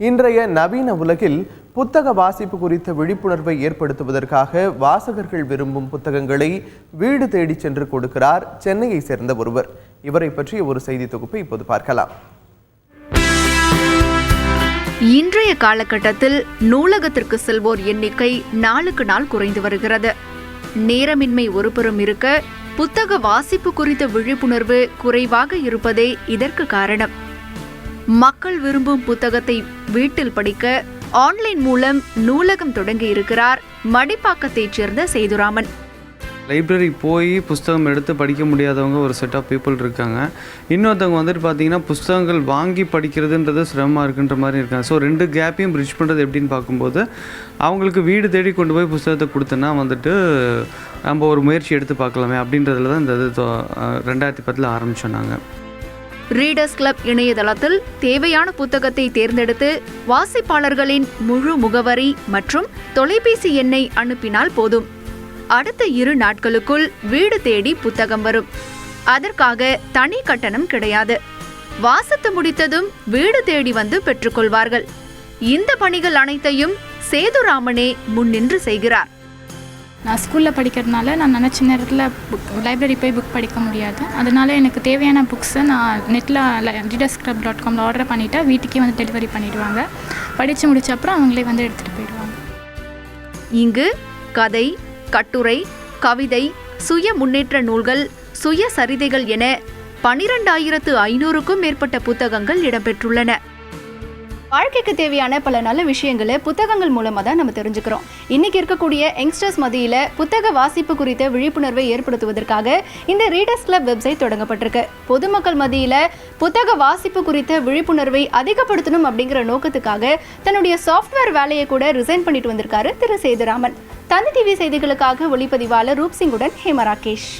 இன்றைய நவீன உலகில் புத்தக வாசிப்பு குறித்த விழிப்புணர்வை ஏற்படுத்துவதற்காக வாசகர்கள் விரும்பும் புத்தகங்களை வீடு தேடி சென்று கொடுக்கிறார் சென்னையை சேர்ந்த ஒருவர். இவரை பற்றிய ஒரு செய்தி தொகுப்பை இப்போது பார்க்கலாம். இன்றைய காலகட்டத்தில் நூலகத்திற்கு செல்வோர் எண்ணிக்கை நாளுக்கு நாள் குறைந்து வருகிறது. நேரமின்மை ஒருபுறம் இருக்க புத்தக வாசிப்பு குறித்த விழிப்புணர்வு குறைவாக இருப்பதே இதற்கு காரணம். மக்கள் விரும்பும் புத்தகத்தை வீட்டில் படிக்க ஆன்லைன் மூலம் நூலகம் தொடங்கி இருக்கிறார் மடிப்பாக்கத்தைச் சேர்ந்த சேதுராமன். லைப்ரரி போய் புஸ்தகம் எடுத்து படிக்க முடியாதவங்க ஒரு செட் ஆஃப் பீப்புள் இருக்காங்க. இன்னொருத்தவங்க வந்துட்டு பார்த்தீங்கன்னா புஸ்தகங்கள் வாங்கி படிக்கிறதுன்றது சிரமமாக இருக்குன்ற மாதிரி இருக்காங்க. ஸோ ரெண்டு கேப்பையும் பிரிட்ஜ் பண்ணுறது எப்படின்னு பார்க்கும்போது அவங்களுக்கு வீடு தேடி கொண்டு போய் புஸ்தகத்தை கொடுத்தோன்னா வந்துட்டு நம்ம ஒரு முயற்சி எடுத்து பார்க்கலாமே அப்படின்றதுல தான் இந்த இது 2010 ஆரம்பித்தோம் நாங்கள். ரீடர்ஸ் கிளப் இணையதளத்தில் தேவையான புத்தகத்தை தேர்ந்தெடுத்து வாசிப்பாளர்களின் முழு முகவரி மற்றும் தொலைபேசி எண்ணை அனுப்பினால் போதும். அடுத்த 2 நாட்களுக்குள் வீடு தேடி புத்தகம் வரும். அதற்காக தனி கட்டணம் கிடையாது. வாசித்து முடித்ததும் வீடு தேடி வந்து பெற்றுக்கொள்வார்கள். இந்த பணிகள் அனைத்தையும் சேதுராமனே முன்னின்று செய்கிறார். நான் ஸ்கூலில் படிக்கிறதுனால நான் நினச்ச நேரத்தில் லைப்ரரி போய் புக் படிக்க முடியாது. அதனால எனக்கு தேவையான புக்ஸை நான் நெட்டில் readersclub.com ஆர்டர் பண்ணிவிட்டு வீட்டுக்கே வந்து டெலிவரி பண்ணிடுவாங்க. படித்து முடிச்ச அப்புறம் அவங்களே வந்து எடுத்துகிட்டு போயிடுவாங்க. இங்கு கதை, கட்டுரை, கவிதை, சுய முன்னேற்ற நூல்கள், சுயசரிதைகள் என 12,500க்கும் மேற்பட்ட புத்தகங்கள் இடம்பெற்றுள்ளன. வாழ்க்கைக்கு தேவையான பல நல்ல விஷயங்களை புத்தகங்கள் மூலமாக தான் நம்ம தெரிஞ்சுக்கிறோம். இன்னைக்கு இருக்கக்கூடிய யங்ஸ்டர்ஸ் மத்தியில் புத்தக வாசிப்பு குறித்த விழிப்புணர்வை ஏற்படுத்துவதற்காக இந்த ரீடர்ஸ் கிளப் வெப்சைட் தொடங்கப்பட்டிருக்கு. பொதுமக்கள் மத்தியில் புத்தக வாசிப்பு குறித்த விழிப்புணர்வை அதிகப்படுத்தணும் அப்படிங்கிற நோக்கத்துக்காக தன்னுடைய சாஃப்ட்வேர் வேலையை கூட ரிசைன் பண்ணிட்டு வந்திருக்காரு திரு சேதுராமன். தந்தி டிவி செய்திகளுக்காக ஒளிப்பதிவாளர் ரூப்சிங்குடன் ஹேமராகேஷ்.